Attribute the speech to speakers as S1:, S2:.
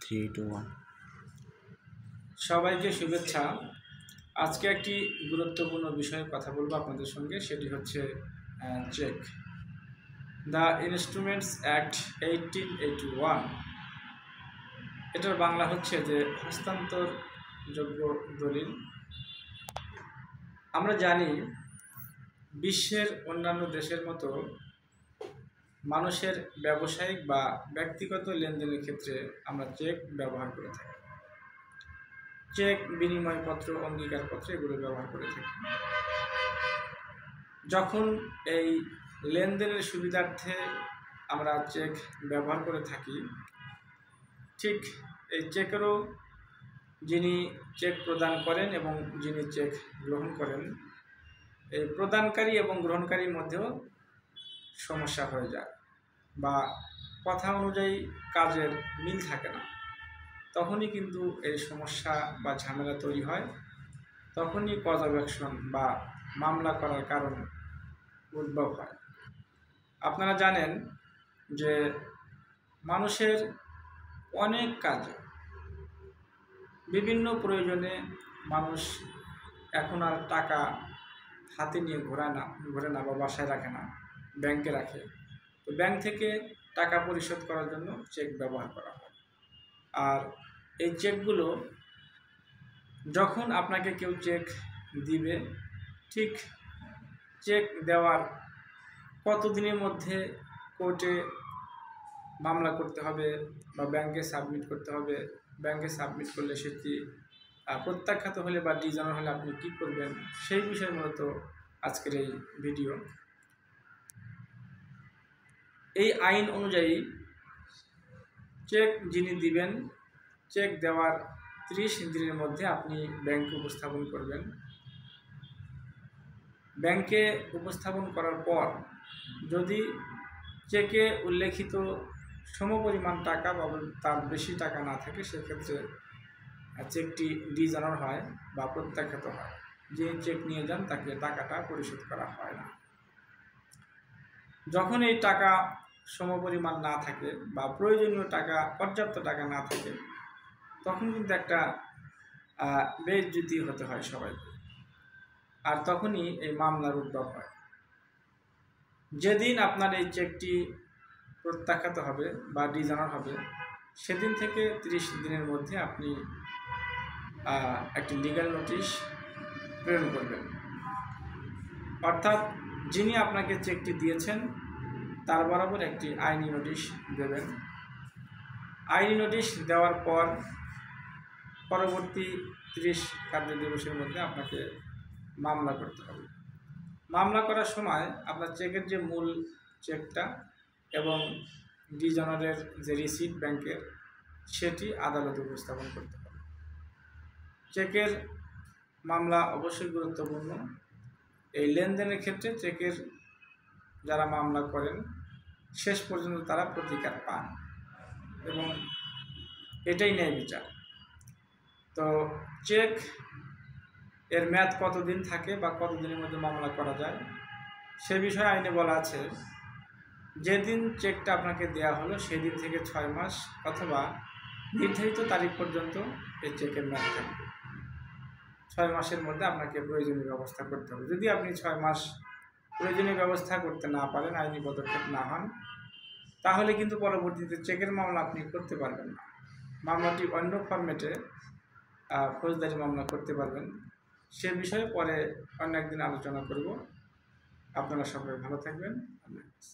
S1: 3 2 1
S2: সবাইকে শুভেচ্ছা। আজকে একটি গুরুত্বপূর্ণ বিষয়ে কথা বলবো আপনাদের সঙ্গে, সেটি হচ্ছে চেক। দ্য ইনস্ট্রুমেন্টস অ্যাক্ট 1881, এটার বাংলা হচ্ছে যে হস্তান্তরযোগ্য দলিল। আমরা জানি বিশ্বের অন্যান্য দেশের মতো মানুষের ব্যবসায়িক বা ব্যক্তিগত লেনদেনের ক্ষেত্রে আমরা চেক ব্যবহার করে থাকি। চেক, বিনিময়পত্র, অঙ্গীকারপত্র এগুলো ব্যবহার করে থাকি। যখন এই লেনদেনের সুবিধার্থে আমরা চেক ব্যবহার করে থাকি, ঠিক এই চেকেরও যিনি চেক প্রদান করেন এবং যিনি চেক গ্রহণ করেন, এই প্রদানকারী এবং গ্রহণকারীর মধ্যেও সমস্যা হয়ে যায় বা কথা অনুযায়ী কাজের মিল থাকে না। তখনই কিন্তু এই সমস্যা বা ঝামেলা তৈরি হয়, তখনই কজ অফ অ্যাকশন বা মামলা করার কারণ উদ্ভব হয়। আপনারা জানেন যে মানুষের অনেক কাজে, বিভিন্ন প্রয়োজনে মানুষ এখন আর টাকা হাতে নিয়ে ঘোরে না বা বাসায় রাখে না, ব্যাংকে রাখে। তো ব্যাংক থেকে টাকা পরিশোধ করার জন্য চেক ব্যবহার করা হয়। আর এই চেকগুলো যখন আপনাকে কেউ চেক দিবে, ঠিক চেক দেওয়ার কতদিনের মধ্যে কোর্টে মামলা করতে হবে বা ব্যাংকে সাবমিট করতে হবে, ব্যাংকে সাবমিট করলে সেটি প্রত্যাখ্যাত হলে বা ডিজনার হলে আপনি কী করবেন, সেই বিষয়ে মূলত আজকের এই ভিডিও। এই আইন অনুযায়ী চেক যিনি দিবেন, চেক দেওয়ার 30 দিনের মধ্যে আপনি ব্যাংকে উপস্থাপন করবেন। ব্যাংকে উপস্থাপন করার পর যদি চেকে উল্লেখিত সমপরিমাণ টাকা বা তার বেশি টাকা না থাকে, সেক্ষেত্রে চেকটি ডিজনার হয় বা প্রত্যাখ্যাত হয়। যে চেক নিয়ে যান তাকে টাকাটা পরিশোধ করা হয় না। যখন এই টাকা সমপরিমাণ না থাকে বা প্রয়োজনীয় টাকা, পর্যাপ্ত টাকা না থাকে, তখন কিন্তু একটা বেইজ্জতি হতে হয় সবাইকে। আর তখনই এই মামলার উদ্ভব হয়। যেদিন আপনার এই চেকটি প্রত্যাখ্যাত হবে বা ডিজনার হবে, সেদিন থেকে 30 দিনের মধ্যে আপনি একটি লিগ্যাল নোটিশ প্রেরণ করবেন। অর্থাৎ যিনি আপনাকে চেকটি দিয়েছেন তার বরাবর একটি আইনি নোটিশ দেবেন। আইনি নোটিশ দেওয়ার পর পরবর্তী 30 কার্য দিবসের মধ্যে আপনাকে মামলা করতে হবে। মামলা করার সময় আপনার চেকের যে মূল চেকটা এবং ডিজনারের যে রিসিট ব্যাংকের, সেটি আদালতে উপস্থাপন করতে হবে। চেকের মামলা অবশ্যই গুরুত্বপূর্ণ। এই লেনদেনের ক্ষেত্রে চেকের যারা মামলা করেন, শেষ পর্যন্ত তারা প্রতিকার পান এবং এটাই ন্যায় বিচার। তো চেক এর মেয়াদ কতদিন থাকে বা কতদিনের মধ্যে মামলা করা যায়, সে বিষয়ে আইনে বলা আছে, যেদিন চেকটা আপনাকে দেওয়া হলো সেদিন থেকে 6 মাস অথবা নির্ধারিত তারিখ পর্যন্ত এই চেকের মেয়াদ থাকবে। 6 মাসের মধ্যে আপনাকে প্রয়োজনীয় ব্যবস্থা করতে হবে। যদি আপনি 6 মাস প্রয়োজনীয় ব্যবস্থা করতে না পারেন, আইনি পদক্ষেপ না হন, তাহলে কিন্তু পরবর্তীতে চেকের মামলা আপনি করতে পারবেন না। মামলাটি অন্য ফরম্যাটে ফৌজদারি মামলা করতে পারবেন। সে বিষয়ে পরে অন্য একদিন আলোচনা করব। আপনারা সবাই ভালো থাকবেন। আল্লাহ হাফেজ।